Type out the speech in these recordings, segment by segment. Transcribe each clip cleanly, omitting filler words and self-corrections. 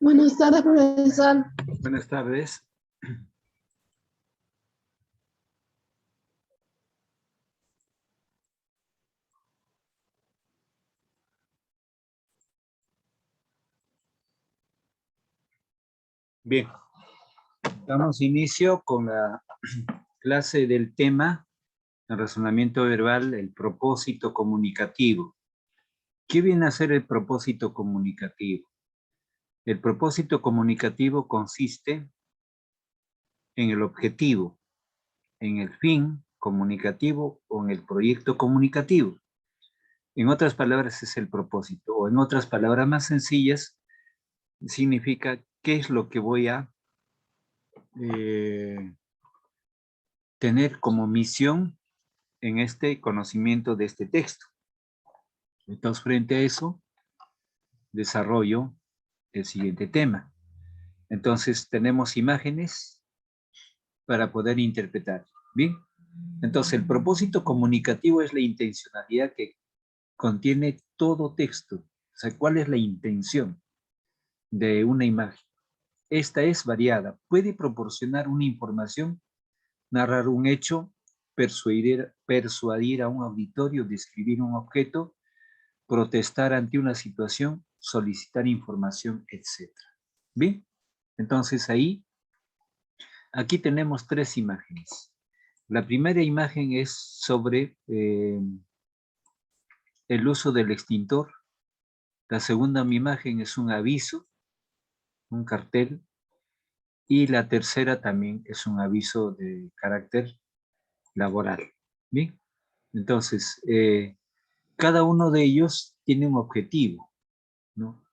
Buenas tardes, profesor. Buenas tardes. Bien, damos inicio con la clase del tema, el razonamiento verbal, el propósito comunicativo. ¿Qué viene a ser el propósito comunicativo? El propósito comunicativo consiste en el objetivo, en el fin comunicativo o en el proyecto comunicativo. En otras palabras, es el propósito, o en otras palabras más sencillas, significa qué es lo que voy a tener como misión en este conocimiento de este texto. Entonces, frente a eso, desarrollo el siguiente tema. Entonces, tenemos imágenes para poder interpretar. Bien, entonces el propósito comunicativo es la intencionalidad que contiene todo texto. O sea, ¿cuál es la intención de una imagen? Esta es variada. Puede proporcionar una información, narrar un hecho, persuadir a un auditorio, describir un objeto, protestar ante una situación, solicitar información, etc. Bien, entonces aquí tenemos tres imágenes. La primera imagen es sobre el uso del extintor. La segunda imagen es un aviso, un cartel. Y la tercera también es un aviso de carácter laboral. Bien, entonces, cada uno de ellos tiene un objetivo, ¿no?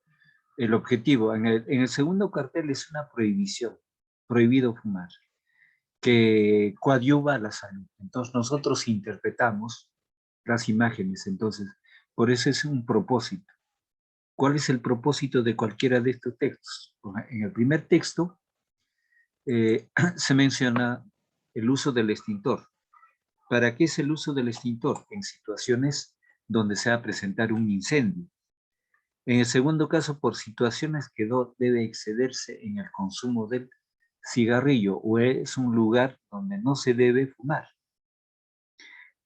El objetivo, en el segundo cartel es una prohibición, prohibido fumar, que coadyuva a la salud. Entonces nosotros interpretamos las imágenes, entonces, por eso es un propósito. ¿Cuál es el propósito de cualquiera de estos textos? En el primer texto se menciona el uso del extintor. ¿Para qué es el uso del extintor? En situaciones donde se va a presentar un incendio. En el segundo caso, por situaciones que no debe excederse en el consumo del cigarrillo o es un lugar donde no se debe fumar.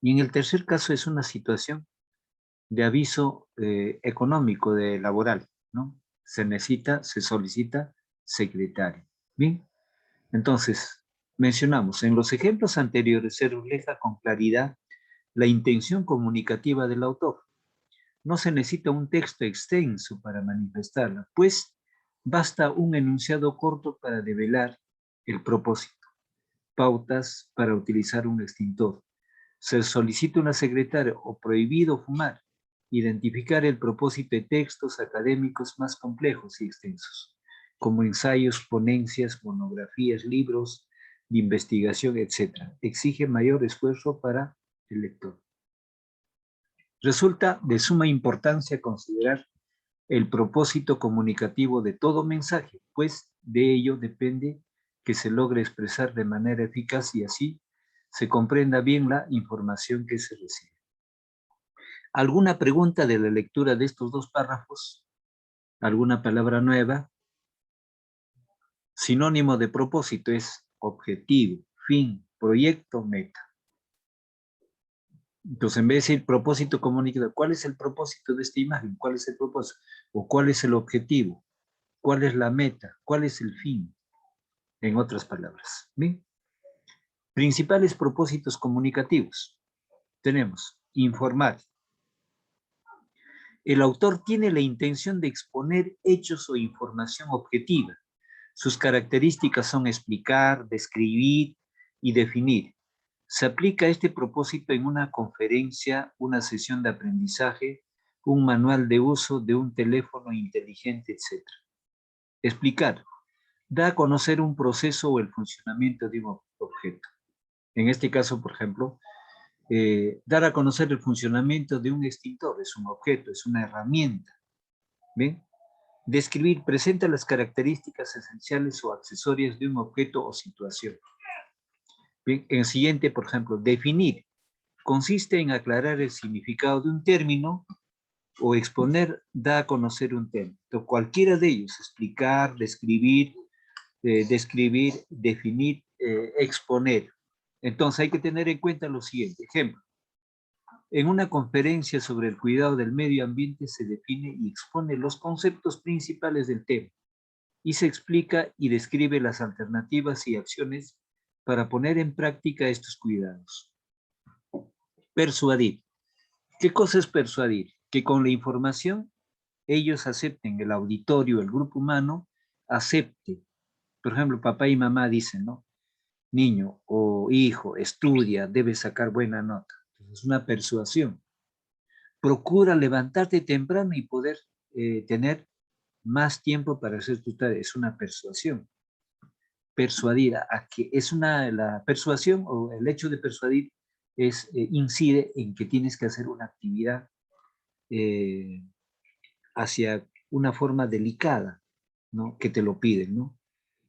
Y en el tercer caso es una situación de aviso económico, de laboral, ¿no? Se solicita secretario. Bien, entonces, mencionamos, en los ejemplos anteriores se refleja con claridad la intención comunicativa del autor. No se necesita un texto extenso para manifestarla, pues basta un enunciado corto para develar el propósito. Pautas para utilizar un extintor. Se solicita una secretaria o prohibido fumar. Identificar el propósito de textos académicos más complejos y extensos, como ensayos, ponencias, monografías, libros de investigación, etc. Exige mayor esfuerzo para el lector. Resulta de suma importancia considerar el propósito comunicativo de todo mensaje, pues de ello depende que se logre expresar de manera eficaz y así se comprenda bien la información que se recibe. ¿Alguna pregunta de la lectura de estos dos párrafos? ¿Alguna palabra nueva? Sinónimo de propósito es objetivo, fin, proyecto, meta. Entonces, en vez de decir propósito comunicativo, ¿cuál es el propósito de esta imagen? ¿Cuál es el propósito? ¿O cuál es el objetivo? ¿Cuál es la meta? ¿Cuál es el fin? En otras palabras. ¿Bien? Principales propósitos comunicativos. Tenemos informar. El autor tiene la intención de exponer hechos o información objetiva. Sus características son explicar, describir y definir. Se aplica este propósito en una conferencia, una sesión de aprendizaje, un manual de uso de un teléfono inteligente, etc. Explicar. Da a conocer un proceso o el funcionamiento de un objeto. En este caso, por ejemplo, dar a conocer el funcionamiento de un extintor. Es un objeto, es una herramienta. ¿Bien? Describir. Presenta las características esenciales o accesorias de un objeto o situación. Bien, en el siguiente, por ejemplo, definir. Consiste en aclarar el significado de un término o exponer da a conocer un tema. Entonces, cualquiera de ellos, explicar, describir, definir, exponer. Entonces hay que tener en cuenta lo siguiente. Ejemplo, en una conferencia sobre el cuidado del medio ambiente se define y expone los conceptos principales del tema y se explica y describe las alternativas y acciones para poner en práctica estos cuidados. Persuadir. ¿Qué cosa es persuadir? Que con la información ellos acepten, el auditorio, el grupo humano, acepte. Por ejemplo, papá y mamá dicen, ¿no? Niño o hijo, estudia, debes sacar buena nota. Es una persuasión. Procura levantarte temprano y poder tener más tiempo para hacer tu tarea. Es una persuasión. Persuadir, a que es la persuasión o el hecho de persuadir incide en que tienes que hacer una actividad hacia una forma delicada, ¿no? Que te lo piden, ¿no?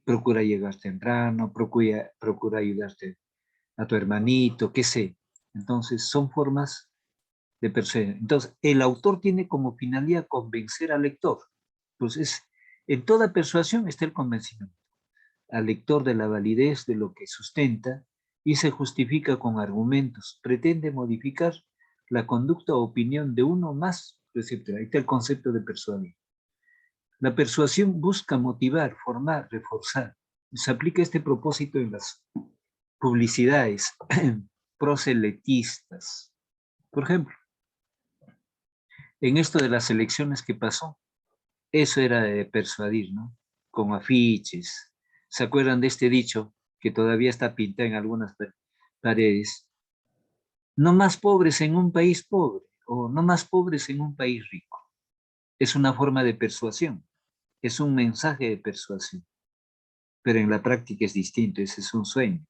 Procura llegar temprano, procura ayudarte a tu hermanito, qué sé. Entonces, son formas de persuasión. Entonces, el autor tiene como finalidad convencer al lector. Entonces, en toda persuasión está el convencimiento al lector de la validez de lo que sustenta y se justifica con argumentos. Pretende modificar la conducta o opinión de uno más receptor. Ahí está el concepto de persuadir. La persuasión busca motivar, formar, reforzar. Se aplica este propósito en las publicidades proselitistas. Por ejemplo, en esto de las elecciones que pasó, eso era de persuadir, ¿no? Con afiches. ¿Se acuerdan de este dicho que todavía está pintado en algunas paredes? No más pobres en un país pobre o no más pobres en un país rico. Es una forma de persuasión, es un mensaje de persuasión, pero en la práctica es distinto, ese es un sueño.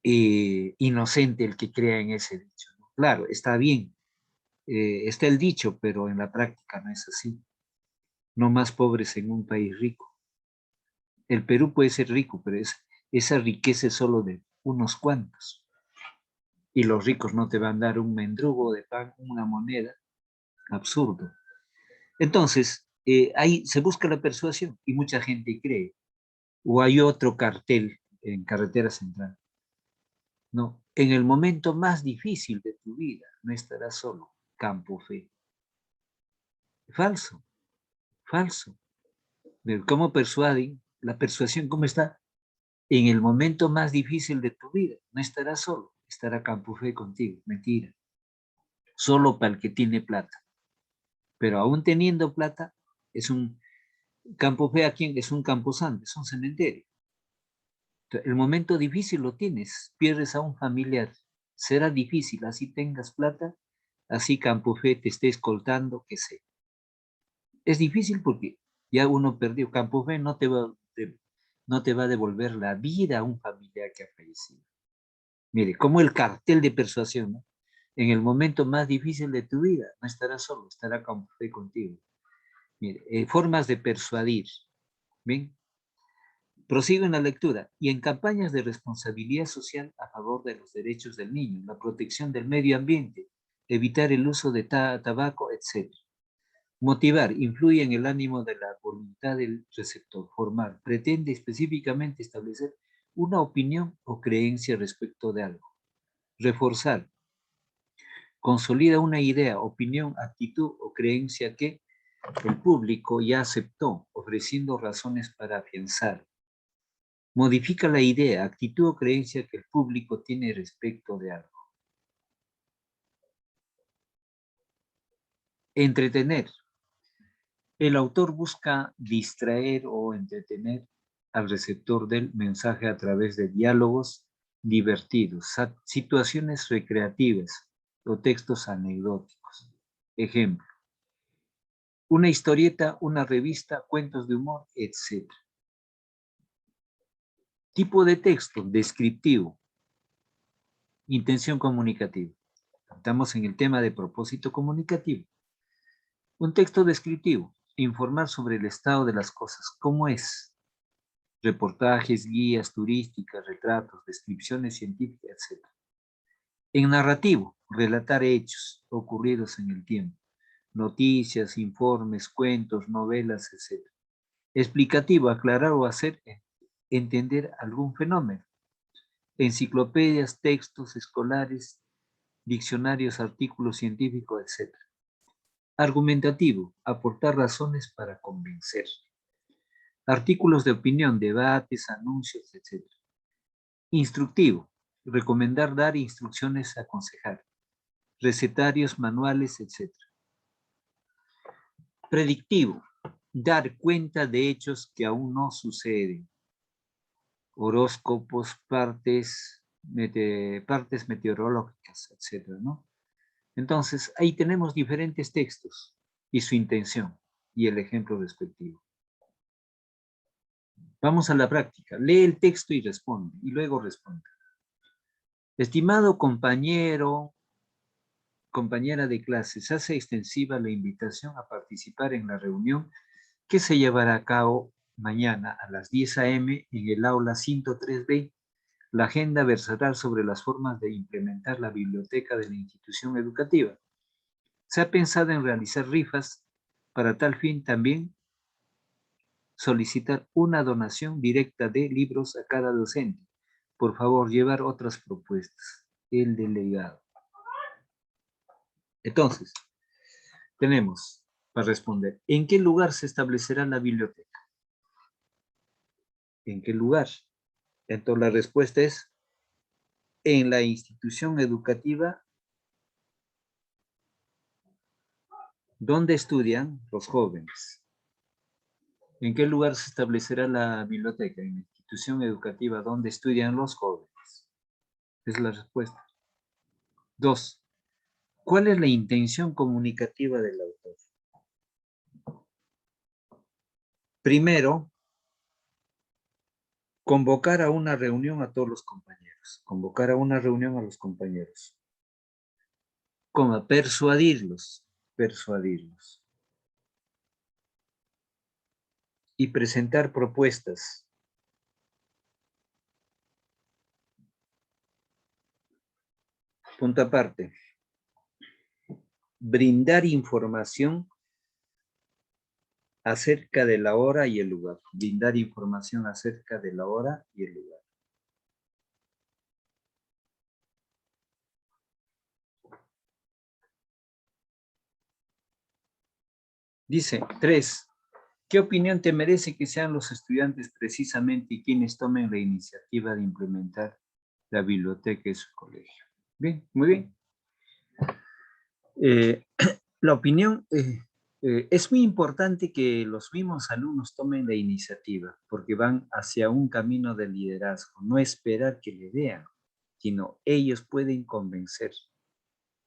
Inocente el que crea en ese dicho, ¿no? Claro, está bien, está el dicho, pero en la práctica no es así. No más pobres en un país rico. El Perú puede ser rico, pero esa riqueza es solo de unos cuantos. Y los ricos no te van a dar un mendrugo de pan, una moneda. Absurdo. Entonces, ahí se busca la persuasión y mucha gente cree. O hay otro cartel en Carretera Central. No, en el momento más difícil de tu vida no estarás solo. Campo Fe. Falso, falso. ¿Cómo persuaden? La persuasión, ¿cómo está? En el momento más difícil de tu vida, no estarás solo, estará Campo Fe contigo. Mentira. Solo para el que tiene plata. Pero aún teniendo plata, es un Campo Fe aquí, es un camposanto, es un cementerio. El momento difícil lo tienes, pierdes a un familiar. Será difícil, así tengas plata, así Campo Fe te esté escoltando, que sé. Es difícil porque ya uno perdió. Campo Fe no te va a devolver la vida a un familiar que ha fallecido. Mire, como el cartel de persuasión, ¿no? En el momento más difícil de tu vida, no estarás solo, estará Campo Fe contigo. Mire, formas de persuadir. ¿Ven? Prosigo en la lectura. Y en campañas de responsabilidad social a favor de los derechos del niño, la protección del medio ambiente, evitar el uso de tabaco, etc. Motivar, influye en el ánimo de la voluntad del receptor. Formar, pretende específicamente establecer una opinión o creencia respecto de algo. Reforzar, consolida una idea, opinión, actitud o creencia que el público ya aceptó, ofreciendo razones para afianzar. Modifica la idea, actitud o creencia que el público tiene respecto de algo. Entretener. El autor busca distraer o entretener al receptor del mensaje a través de diálogos divertidos, situaciones recreativas o textos anecdóticos. Ejemplo, una historieta, una revista, cuentos de humor, etc. Tipo de texto, descriptivo, intención comunicativa. Estamos en el tema de propósito comunicativo. Un texto descriptivo, informar sobre el estado de las cosas, cómo es. Reportajes, guías turísticas, retratos, descripciones científicas, etc. En narrativo, relatar hechos ocurridos en el tiempo, noticias, informes, cuentos, novelas, etc. Explicativo, aclarar o hacer entender algún fenómeno. Enciclopedias, textos escolares, diccionarios, artículos científicos, etc. Argumentativo, aportar razones para convencer. Artículos de opinión, debates, anuncios, etc. Instructivo, recomendar, dar instrucciones, aconsejar. Recetarios, manuales, etc. Predictivo, dar cuenta de hechos que aún no suceden. Horóscopos, partes meteorológicas, etc., ¿no? Entonces, ahí tenemos diferentes textos y su intención y el ejemplo respectivo. Vamos a la práctica. Lee el texto y responde, y luego responde. Estimado compañero, compañera de clase, se hace extensiva la invitación a participar en la reunión que se llevará a cabo mañana a las 10 a.m. en el aula 103B. La agenda versará sobre las formas de implementar la biblioteca de la institución educativa. Se ha pensado en realizar rifas para tal fin también solicitar una donación directa de libros a cada docente. Por favor, llevar otras propuestas. El delegado. Entonces, tenemos para responder, ¿en qué lugar se establecerá la biblioteca? ¿En qué lugar? Entonces, la respuesta es en la institución educativa donde estudian los jóvenes. ¿En qué lugar se establecerá la biblioteca? En la institución educativa donde estudian los jóvenes. Es la respuesta. 2. ¿Cuál es la intención comunicativa del autor? Primero, convocar a una reunión a todos los compañeros. Convocar a una reunión a los compañeros. Coma, persuadirlos. Persuadirlos. Y presentar propuestas. Punto aparte. Brindar información acerca de la hora y el lugar. Brindar información acerca de la hora y el lugar. Dice, 3. ¿Qué opinión te merece que sean los estudiantes precisamente quienes tomen la iniciativa de implementar la biblioteca en su colegio? Bien, muy bien. La opinión es muy importante que los mismos alumnos tomen la iniciativa porque van hacia un camino de liderazgo, no esperar que le vean, sino ellos pueden convencer,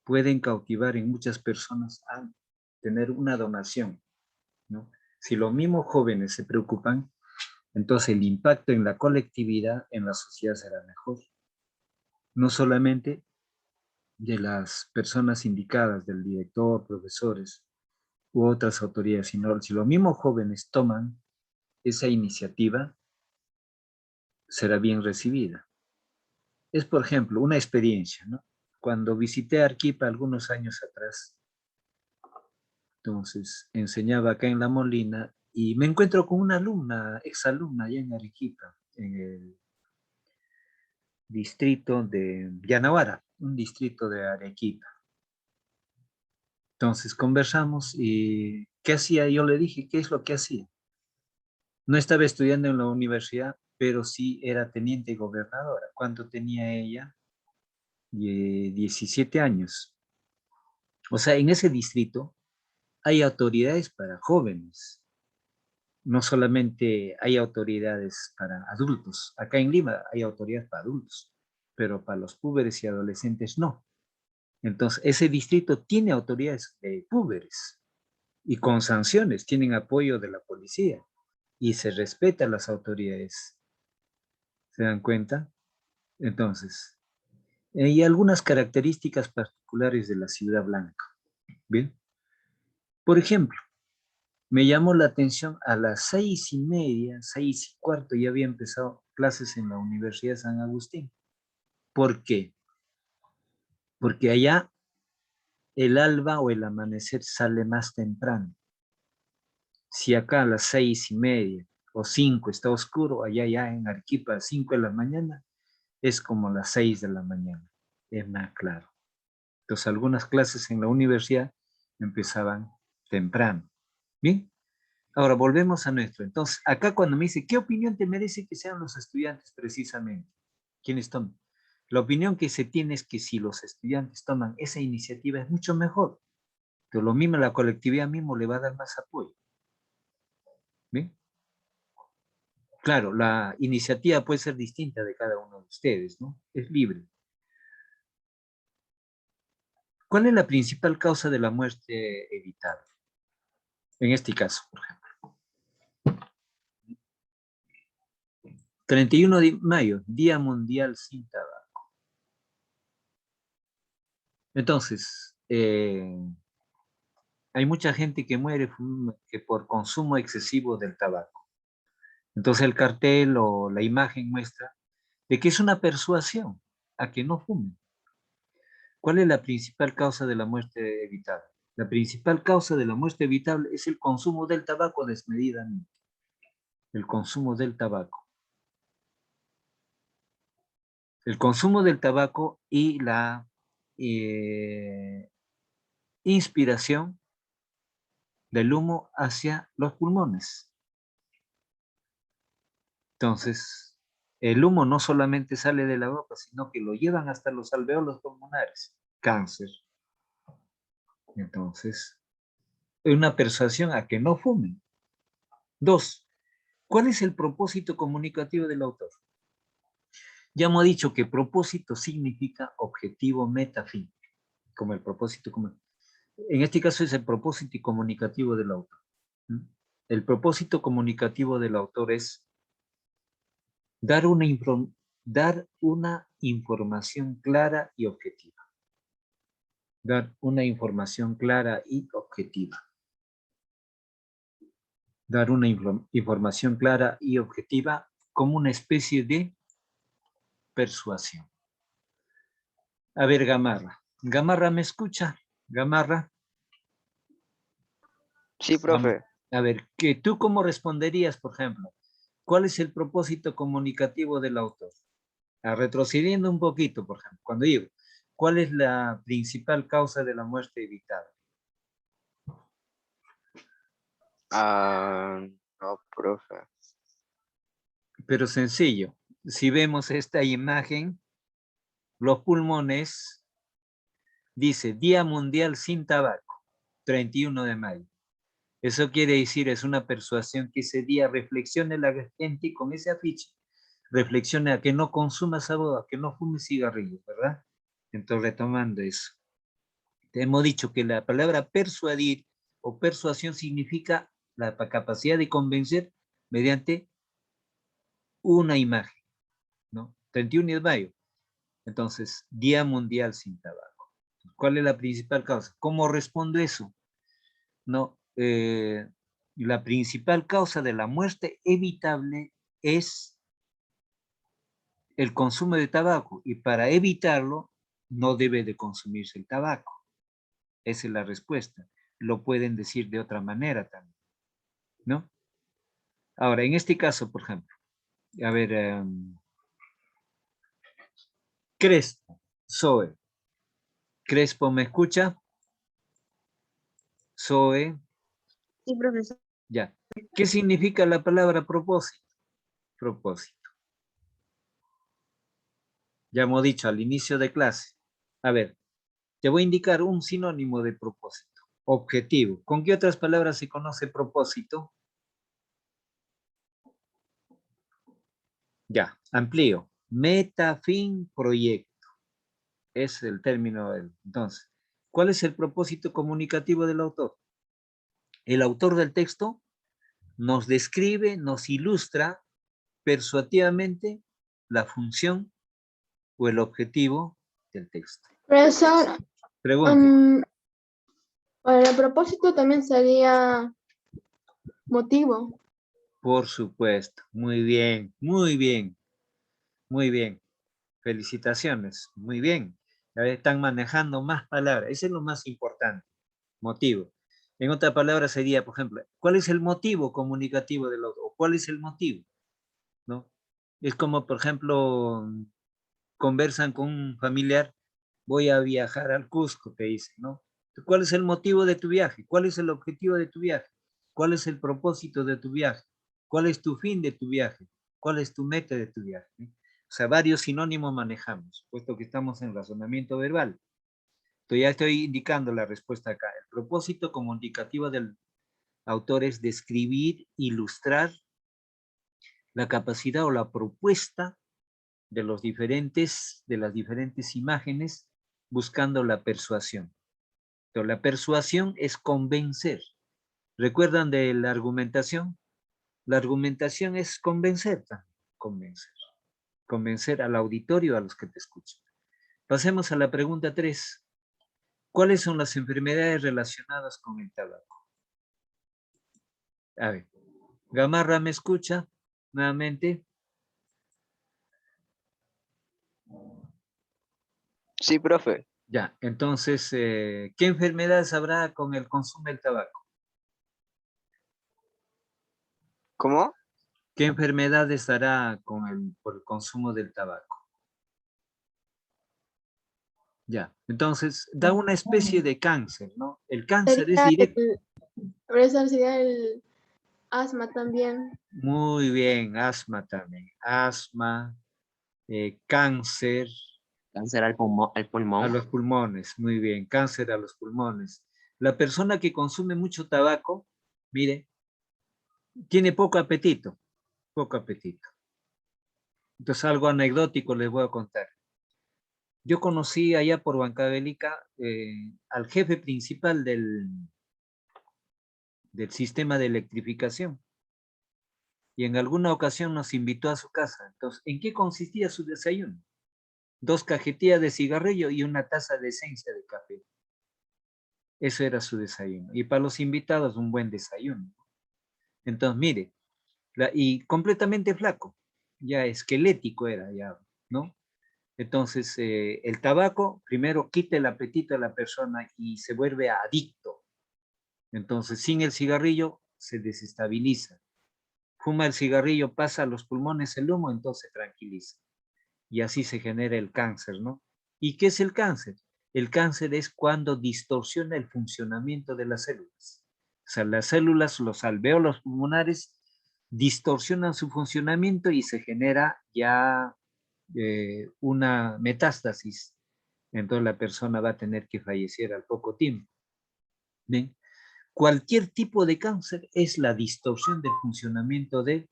pueden cautivar en muchas personas a tener una donación, ¿no? Si los mismos jóvenes se preocupan, entonces el impacto en la colectividad, en la sociedad será mejor. No solamente de las personas indicadas, del director, profesores u otras autoridades, sino si los mismos jóvenes toman esa iniciativa, será bien recibida. Es, por ejemplo, una experiencia, ¿no? Cuando visité Arequipa algunos años atrás, entonces enseñaba acá en La Molina y me encuentro con una alumna, exalumna allá en Arequipa, en el distrito de Yanahuara, un distrito de Arequipa. Entonces conversamos y ¿qué hacía? Yo le dije, ¿qué es lo que hacía? No estaba estudiando en la universidad, pero sí era teniente gobernadora. ¿Cuánto tenía ella? 17 años. O sea, en ese distrito hay autoridades para jóvenes. No solamente hay autoridades para adultos. Acá en Lima hay autoridades para adultos, pero para los púberes y adolescentes no. Entonces, ese distrito tiene autoridades de púberes y con sanciones, tienen apoyo de la policía y se respetan las autoridades. ¿Se dan cuenta? Entonces, y algunas características particulares de la Ciudad Blanca. Bien. Por ejemplo, me llamó la atención a las 6:30, 6:15, ya había empezado clases en la Universidad de San Agustín. ¿Por qué? Porque allá el alba o el amanecer sale más temprano. Si acá a las 6:30 o 5 está oscuro, allá ya en Arequipa a 5 de la mañana, es como las 6 de la mañana. Es más claro. Entonces, algunas clases en la universidad empezaban temprano. Bien, ahora volvemos a nuestro. Entonces, acá cuando me dice, ¿qué opinión te merece que sean los estudiantes precisamente? ¿Quiénes toman? La opinión que se tiene es que si los estudiantes toman esa iniciativa es mucho mejor. Pero lo mismo, la colectividad mismo le va a dar más apoyo. ¿Bien? Claro, la iniciativa puede ser distinta de cada uno de ustedes, ¿no? Es libre. ¿Cuál es la principal causa de la muerte evitable? En este caso, por ejemplo. 31 de mayo, Día Mundial sin Tabaco. Entonces, hay mucha gente que muere por consumo excesivo del tabaco. Entonces el cartel o la imagen muestra de que es una persuasión a que no fumen. ¿Cuál es la principal causa de la muerte evitable? La principal causa de la muerte evitable es el consumo del tabaco desmedidamente. El consumo del tabaco. El consumo del tabaco y la inspiración del humo hacia los pulmones. Entonces, el humo no solamente sale de la boca, sino que lo llevan hasta los alveolos pulmonares. Cáncer. Entonces, es una persuasión a que no fumen. 2. ¿Cuál es el propósito comunicativo del autor? Ya hemos dicho que propósito significa objetivo, meta, fin. Como el propósito común. En este caso es el propósito comunicativo del autor. El propósito comunicativo del autor es dar una información clara y objetiva. Dar una información clara y objetiva. Dar una información clara y objetiva como una especie de persuasión. A ver, Gamarra. Gamarra, ¿me escucha? Gamarra. Sí, profe. A ver, ¿tú cómo responderías, por ejemplo? ¿Cuál es el propósito comunicativo del autor? Retrocediendo un poquito, por ejemplo, cuando digo, ¿cuál es la principal causa de la muerte evitable? No, profe. Pero sencillo, si vemos esta imagen, los pulmones, dice Día Mundial sin Tabaco, 31 de mayo. Eso quiere decir, es una persuasión que ese día reflexione la gente con ese afiche, reflexione a que no consuma sabor, a que no fume cigarrillos, ¿verdad? Entonces, retomando eso, te hemos dicho que la palabra persuadir o persuasión significa la capacidad de convencer mediante una imagen, ¿no? 31 de mayo. Entonces, Día Mundial sin Tabaco. ¿Cuál es la principal causa? ¿Cómo respondo eso? No, la principal causa de la muerte evitable es el consumo de tabaco y para evitarlo no debe de consumirse el tabaco. Esa es la respuesta. Lo pueden decir de otra manera también, ¿no? Ahora, en este caso, por ejemplo, a ver, Crespo, Zoe. Crespo, ¿me escucha? Zoe. Sí, profesor. Ya. ¿Qué significa la palabra propósito? Propósito. Ya hemos dicho al inicio de clase. A ver, te voy a indicar un sinónimo de propósito. Objetivo. ¿Con qué otras palabras se conoce propósito? Ya, amplío. Meta, fin, proyecto. Es el término. Entonces, ¿cuál es el propósito comunicativo del autor? El autor del texto nos describe, nos ilustra persuasivamente la función o el objetivo del texto. Profesor, Pregunte. para el propósito también sería motivo. Por supuesto. Muy bien, muy bien, muy bien. Felicitaciones. Muy bien. Ya ves, están manejando más palabras. Ese es lo más importante. Motivo. En otra palabra sería, por ejemplo, ¿cuál es el motivo comunicativo del otro? ¿O cuál es el motivo? ¿No? Es como, por ejemplo, conversan con un familiar, voy a viajar al Cusco, te dicen, ¿no? ¿Cuál es el motivo de tu viaje? ¿Cuál es el objetivo de tu viaje? ¿Cuál es el propósito de tu viaje? ¿Cuál es tu fin de tu viaje? ¿Cuál es tu meta de tu viaje? O sea, varios sinónimos manejamos, puesto que estamos en razonamiento verbal. Entonces ya estoy indicando la respuesta acá. El propósito comunicativo del autor es describir, ilustrar la capacidad o la propuesta de las diferentes imágenes buscando la persuasión. Pero la persuasión es convencer. ¿Recuerdan de la argumentación? La argumentación es convencer también, convencer. Convencer al auditorio, a los que te escuchan. Pasemos a la pregunta 3. ¿Cuáles son las enfermedades relacionadas con el tabaco? A ver, Gamarra, ¿me escucha nuevamente? Sí, profe. Ya, entonces, ¿qué enfermedades habrá con el consumo del tabaco? ¿Cómo? ¿Qué enfermedades dará por el consumo del tabaco? Ya, entonces da una especie de cáncer, ¿no? El cáncer es Sería directo. profesor, sería el asma también. Muy bien, asma también. Asma, cáncer Cáncer al a pulmón. los pulmones, muy bien, cáncer a los pulmones. La persona que consume mucho tabaco, mire, tiene poco apetito, poco apetito. Entonces, algo anecdótico les voy a contar. Yo conocí allá por Huancavelica al jefe principal del sistema de electrificación y en alguna ocasión nos invitó a su casa. Entonces, ¿en qué consistía su desayuno? 2 cajetillas de cigarrillo y una taza de esencia de café. Eso era su desayuno. Y para los invitados, un buen desayuno. Entonces, mire, y completamente flaco, ya esquelético era, ya, ¿no? Entonces, el tabaco primero quita el apetito a la persona y se vuelve adicto. Entonces, sin el cigarrillo se desestabiliza. Fuma el cigarrillo, pasa a los pulmones el humo, entonces se tranquiliza. Y así se genera el cáncer, ¿no? ¿Y qué es el cáncer? El cáncer es cuando distorsiona el funcionamiento de las células. O sea, las células, los alvéolos pulmonares, distorsionan su funcionamiento y se genera ya una metástasis. Entonces la persona va a tener que fallecer al poco tiempo. ¿Bien? Cualquier tipo de cáncer es la distorsión del funcionamiento de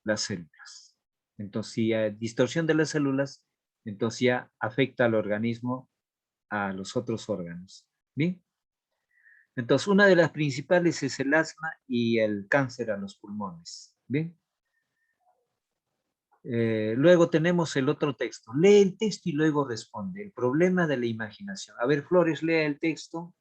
las células. Entonces, si hay distorsión de las células, entonces ya afecta al organismo, a los otros órganos. ¿Bien? Entonces, una de las principales es el asma y el cáncer a los pulmones. ¿Bien? Luego tenemos el otro texto. Lee el texto y luego responde. El problema de la imaginación. A ver, Flores, lea el texto.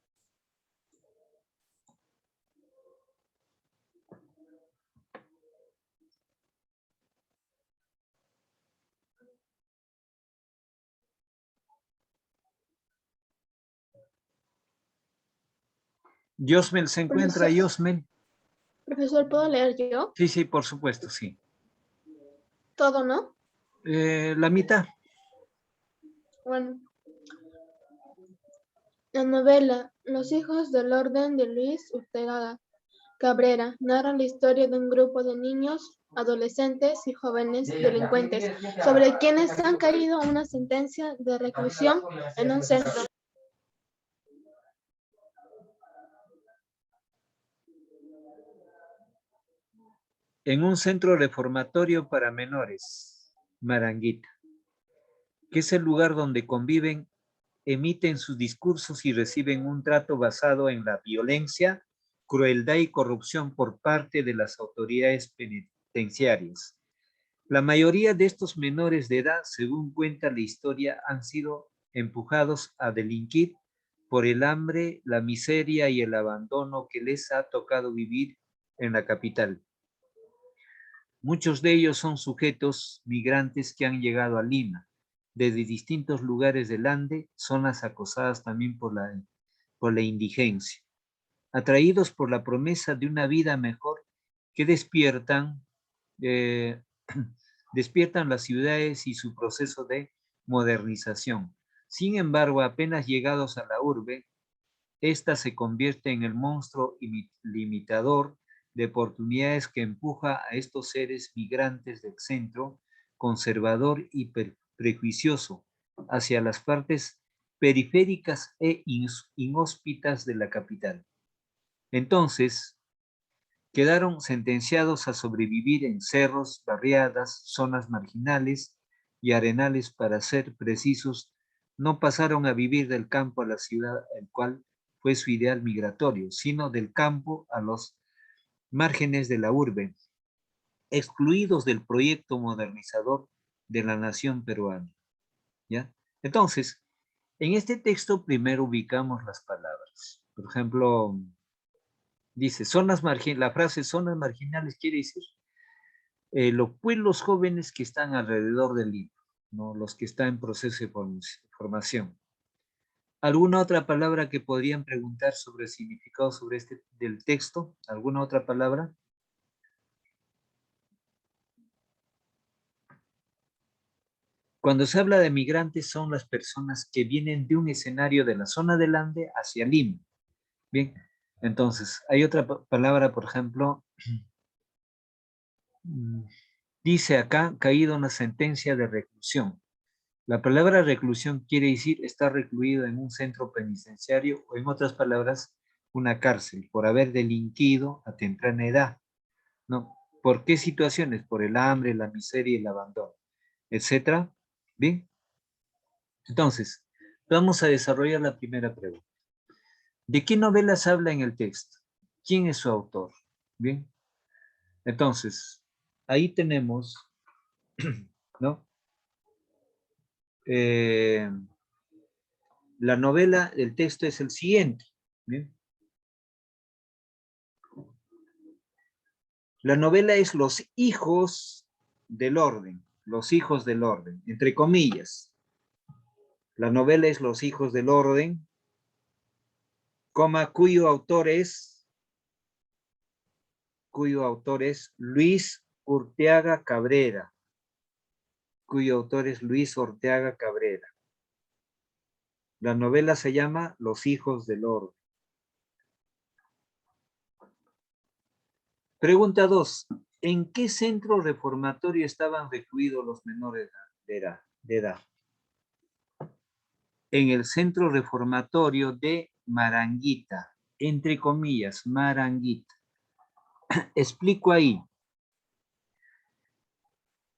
Yosmel se encuentra, Yosmel. Profesor, ¿puedo leer yo? Sí, sí, por supuesto, sí. Todo, ¿no? La mitad. Bueno. La novela Los hijos del orden de Luis Ortega Cabrera narra la historia de un grupo de niños, adolescentes y jóvenes delincuentes sobre quienes han caído una sentencia de reclusión en un centro. En un centro reformatorio para menores, Maranguita, que es el lugar donde conviven, emiten sus discursos y reciben un trato basado en la violencia, crueldad y corrupción por parte de las autoridades penitenciarias. La mayoría de estos menores de edad, según cuenta la historia, han sido empujados a delinquir por el hambre, la miseria y el abandono que les ha tocado vivir en la capital. Muchos de ellos son sujetos migrantes que han llegado a Lima desde distintos lugares del Ande, zonas acosadas también por la indigencia, atraídos por la promesa de una vida mejor que despiertan las ciudades y su proceso de modernización. Sin embargo, apenas llegados a la urbe, esta se convierte en el monstruo limitador de oportunidades que empuja a estos seres migrantes del centro, conservador y prejuicioso, hacia las partes periféricas e inhóspitas de la capital. Entonces, quedaron sentenciados a sobrevivir en cerros, barriadas, zonas marginales y arenales. Para ser precisos, no pasaron a vivir del campo a la ciudad, el cual fue su ideal migratorio, sino del campo a los márgenes de la urbe, excluidos del proyecto modernizador de la nación peruana. ¿Ya? Entonces, en este texto primero ubicamos las palabras. Por ejemplo, dice, la frase zonas marginales quiere decir los pueblos jóvenes que están alrededor del libro, ¿no? Los que están en proceso de formación. ¿Alguna otra palabra que podrían preguntar sobre el significado del texto? ¿Alguna otra palabra? Cuando se habla de migrantes son las personas que vienen de un escenario de la zona del Ande hacia Lima. Bien, entonces, hay otra palabra, por ejemplo, dice acá, caído una sentencia de reclusión. La palabra reclusión quiere decir estar recluido en un centro penitenciario o, en otras palabras, una cárcel, por haber delinquido a temprana edad, ¿no? ¿Por qué situaciones? Por el hambre, la miseria y el abandono, etcétera. Bien, entonces, vamos a desarrollar la primera pregunta. ¿De qué novelas habla en el texto? ¿Quién es su autor? Bien, entonces, ahí tenemos, ¿no? La novela, el texto es el siguiente. ¿Bien? La novela es Los hijos del orden, entre comillas. La novela es Los hijos del orden, cuyo autor es Luis Urteaga Cabrera. La novela se llama Los hijos del orden. Pregunta 2. ¿En qué centro reformatorio estaban recluidos los menores de edad? En el centro reformatorio de Maranguita, entre comillas, Maranguita. Explico ahí.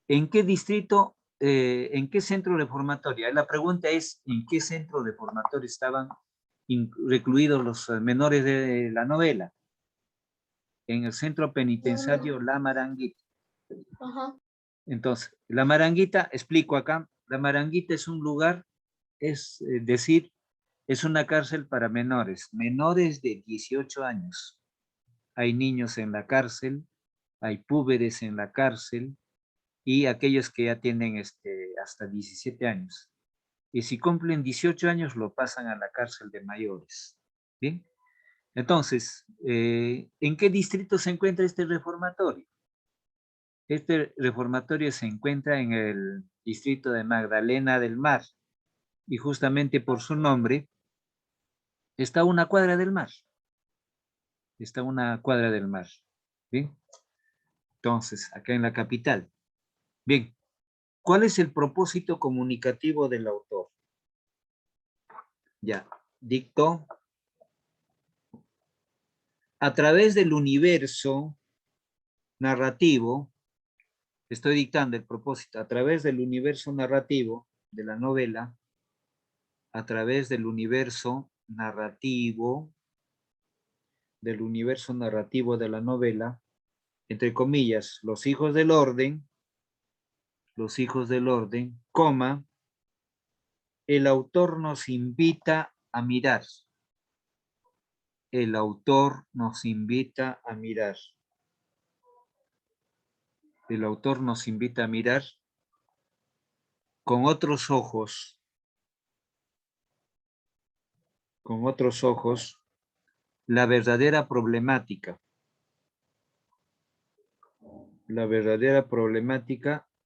¿En qué distrito, en qué centro reformatorio? La pregunta es, ¿en qué centro reformatorio estaban recluidos los menores de la novela? En el centro penitenciario La Maranguita. Ajá. Entonces, La Maranguita, explico acá, La Maranguita es un lugar, es decir, es una cárcel para menores de 18 años. Hay niños en la cárcel, hay púberes en la cárcel y aquellos que ya tienen hasta 17 años. Y si cumplen 18 años, lo pasan a la cárcel de mayores. ¿Bien? Entonces, ¿en qué distrito se encuentra este reformatorio? Este reformatorio se encuentra en el distrito de Magdalena del Mar y justamente por su nombre está a una cuadra del mar. ¿Bien? Entonces, acá en la capital. Bien, ¿cuál es el propósito comunicativo del autor? Ya, dictó. A través del universo narrativo, estoy dictando el propósito, a través del universo narrativo de la novela, a través del universo narrativo de la novela, entre comillas, los hijos del orden, coma, el autor nos invita a mirar. El autor nos invita a mirar. El autor nos invita a mirar con otros ojos, la verdadera problemática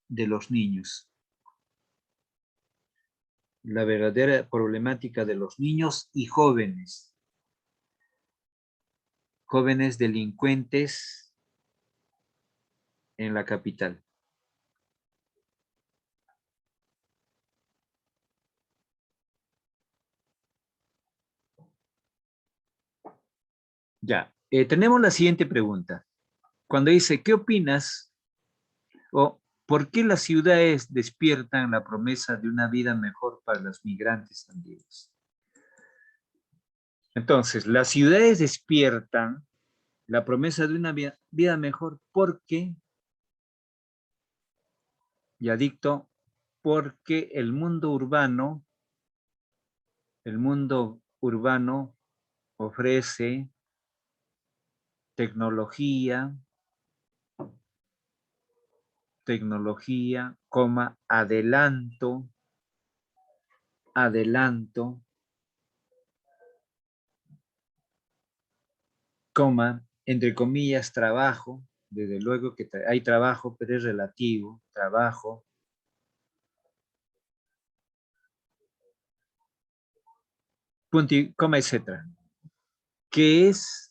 de los niños. La verdadera problemática de los niños y jóvenes. Jóvenes delincuentes en la capital. Ya, tenemos la siguiente pregunta. Cuando dice, ¿qué opinas? O, ¿por qué las ciudades despiertan la promesa de una vida mejor para los migrantes andinos? Entonces, las ciudades despiertan la promesa de una vida mejor porque, ya dicto, porque el mundo urbano ofrece tecnología, adelanto, entre comillas, trabajo. Desde luego que hay trabajo, pero es relativo, trabajo. Punto y coma, etcétera. Que es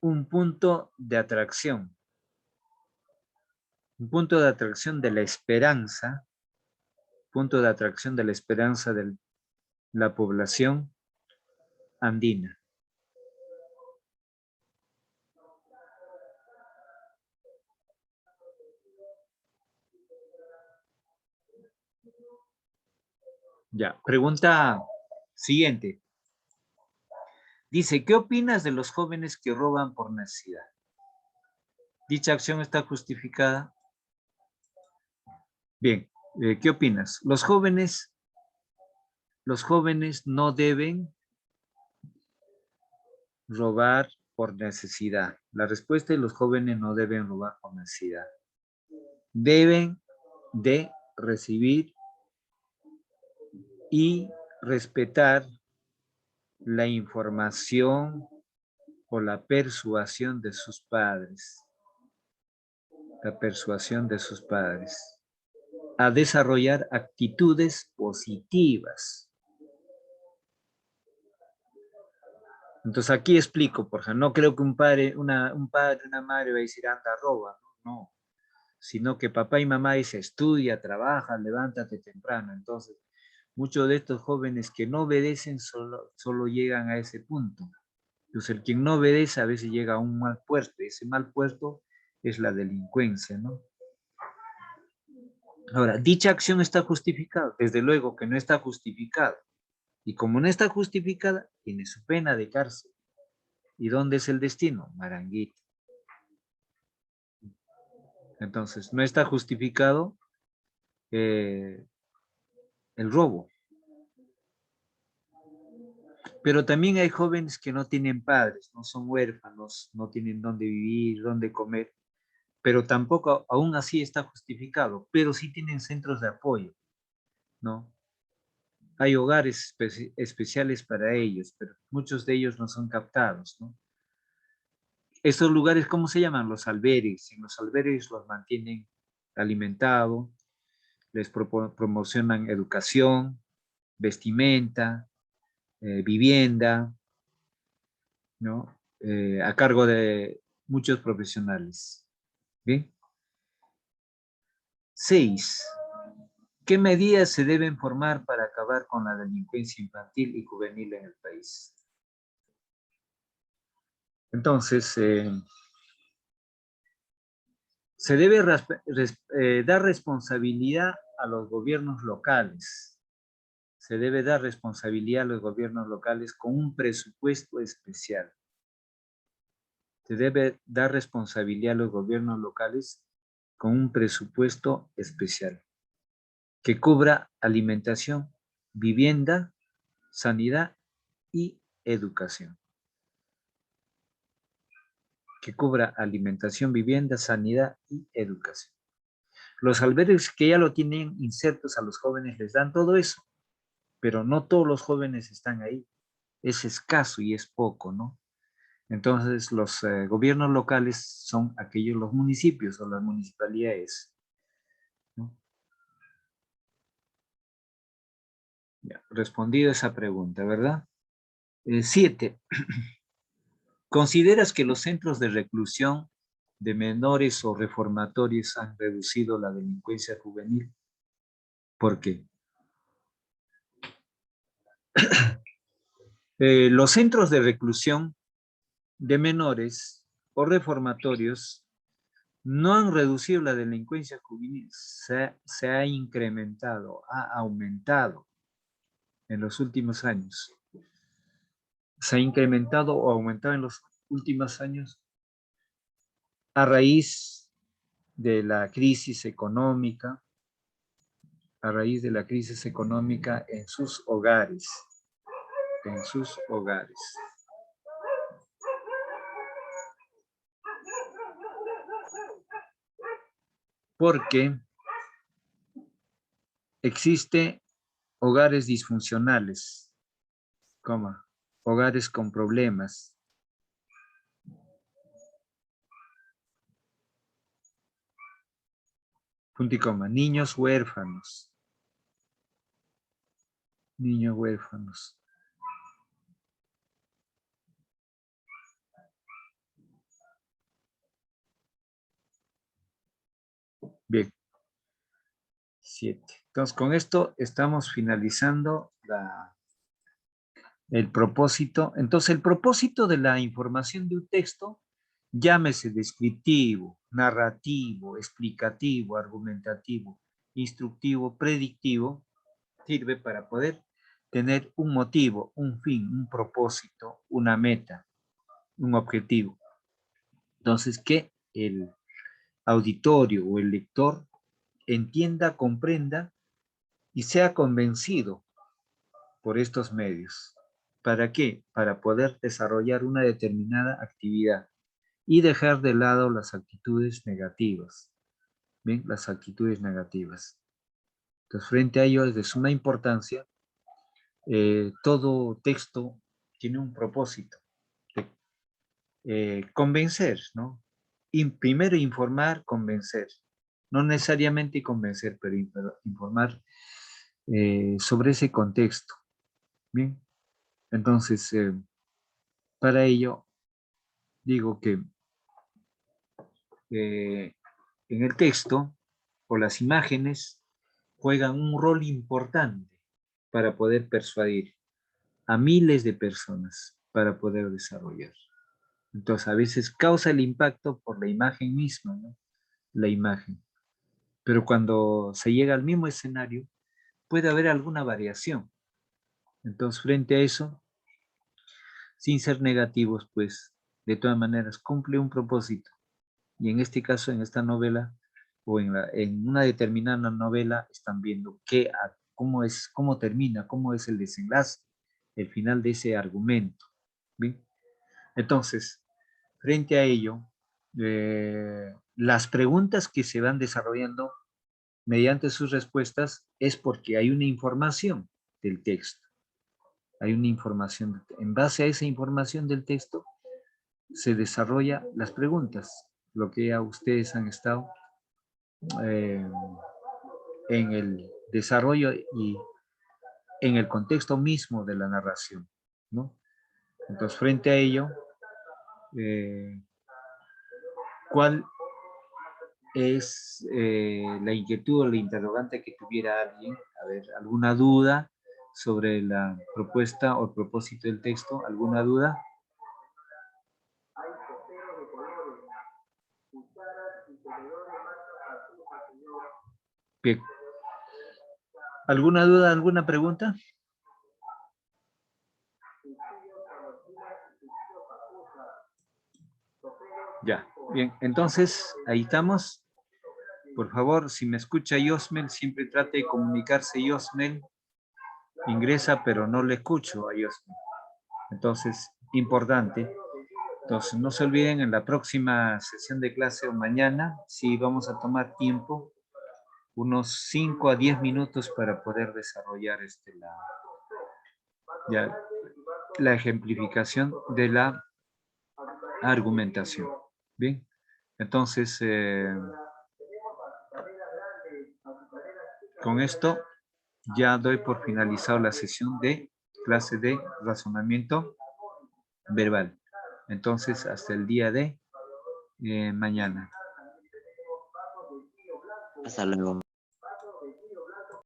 un punto de atracción. Un punto de atracción de la esperanza. Punto de atracción de la esperanza de la población andina. Ya, pregunta siguiente. Dice, ¿qué opinas de los jóvenes que roban por necesidad? ¿Dicha acción está justificada? Bien, ¿qué opinas? Los jóvenes no deben robar por necesidad. La respuesta es los jóvenes no deben robar por necesidad. Deben de recibir y respetar la información o la persuasión de sus padres. La persuasión de sus padres. A desarrollar actitudes positivas. Entonces aquí explico, por ejemplo, no creo que un padre, una madre va a decir, anda, roba, no, sino que papá y mamá dice, estudia, trabaja, levántate temprano. Entonces, muchos de estos jóvenes que no obedecen solo llegan a ese punto. Entonces, el quien no obedece a veces llega a un mal puerto, y ese mal puerto es la delincuencia, ¿no? Ahora, ¿dicha acción está justificada? Desde luego que no está justificada. Y como no está justificada, tiene su pena de cárcel. ¿Y dónde es el destino? Maranguito. Entonces, no está justificado el robo. Pero también hay jóvenes que no tienen padres, no son huérfanos, no tienen dónde vivir, dónde comer, pero tampoco aún así está justificado, pero sí tienen centros de apoyo, ¿no? Hay hogares especiales para ellos, pero muchos de ellos no son captados, ¿no? Estos lugares, ¿cómo se llaman? Los albergues. En los albergues los mantienen alimentados, les promocionan educación, vestimenta, vivienda, ¿no? A cargo de muchos profesionales. ¿Bien? 6. ¿Qué medidas se deben formar para acabar con la delincuencia infantil y juvenil en el país? Entonces, se debe dar responsabilidad a los gobiernos locales. Se debe dar responsabilidad a los gobiernos locales con un presupuesto especial. Se debe dar responsabilidad a los gobiernos locales con un presupuesto especial que cubra alimentación, vivienda, sanidad y educación. Que cubra alimentación, vivienda, sanidad y educación. Los albergues que ya lo tienen insertos a los jóvenes les dan todo eso, pero no todos los jóvenes están ahí. Es escaso y es poco, ¿no? Entonces, los gobiernos locales son aquellos, los municipios o las municipalidades, ¿no? Ya, respondido esa pregunta, ¿verdad? 7. ¿Consideras que los centros de reclusión de menores o reformatorios han reducido la delincuencia juvenil? ¿Por qué? Los centros de reclusión de menores o reformatorios no han reducido la delincuencia juvenil, se ha incrementado, ha aumentado en los últimos años. Se ha incrementado o aumentado en los últimos años a raíz de la crisis económica, en sus hogares, Porque existe hogares disfuncionales, hogares con problemas, punto y coma, niños huérfanos. Bien. 7. Entonces, con esto estamos finalizando el propósito. Entonces, el propósito de la información de un texto, llámese descriptivo, narrativo, explicativo, argumentativo, instructivo, predictivo, sirve para poder tener un motivo, un fin, un propósito, una meta, un objetivo. Entonces, que el auditorio o el lector entienda, comprenda y sea convencido por estos medios. ¿Para qué? Para poder desarrollar una determinada actividad y dejar de lado las actitudes negativas. ¿Bien? Las actitudes negativas. Entonces, frente a ello es de suma importancia, todo texto tiene un propósito de convencer, ¿no? Primero informar, convencer. No necesariamente convencer, pero informar sobre ese contexto. Bien, entonces, para ello, digo que en el texto o las imágenes juegan un rol importante para poder persuadir a miles de personas para poder desarrollar. Entonces, a veces causa el impacto por la imagen misma, ¿no? La imagen. Pero cuando se llega al mismo escenario, puede haber alguna variación. Entonces, frente a eso, sin ser negativos, pues, de todas maneras, cumple un propósito. Y en este caso, en esta novela, o en una determinada novela, están viendo cómo termina, cómo es el desenlace, el final de ese argumento. ¿Bien? Entonces, frente a ello, las preguntas que se van desarrollando mediante sus respuestas es porque hay una información del texto. Hay una información. En base a esa información del texto, se desarrollan las preguntas, lo que ya ustedes han estado en el desarrollo y en el contexto mismo de la narración, ¿no? Entonces, frente a ello, ¿cuál es la inquietud o la interrogante que tuviera alguien? A ver, ¿alguna duda sobre la propuesta o el propósito del texto? ¿Alguna duda? Bien. ¿Alguna duda, alguna pregunta? Ya, bien. Entonces, ahí estamos. Por favor, si me escucha Yosmel, siempre trate de comunicarse Yosmel. Ingresa, pero no le escucho a Yosmel. Entonces, importante. Entonces, no se olviden en la próxima sesión de clase o mañana, si vamos a tomar tiempo unos 5 a 10 minutos para poder desarrollar la ejemplificación de la argumentación. Bien, entonces con esto ya doy por finalizado la sesión de clase de razonamiento verbal. Entonces, hasta el día de mañana. Hasta luego.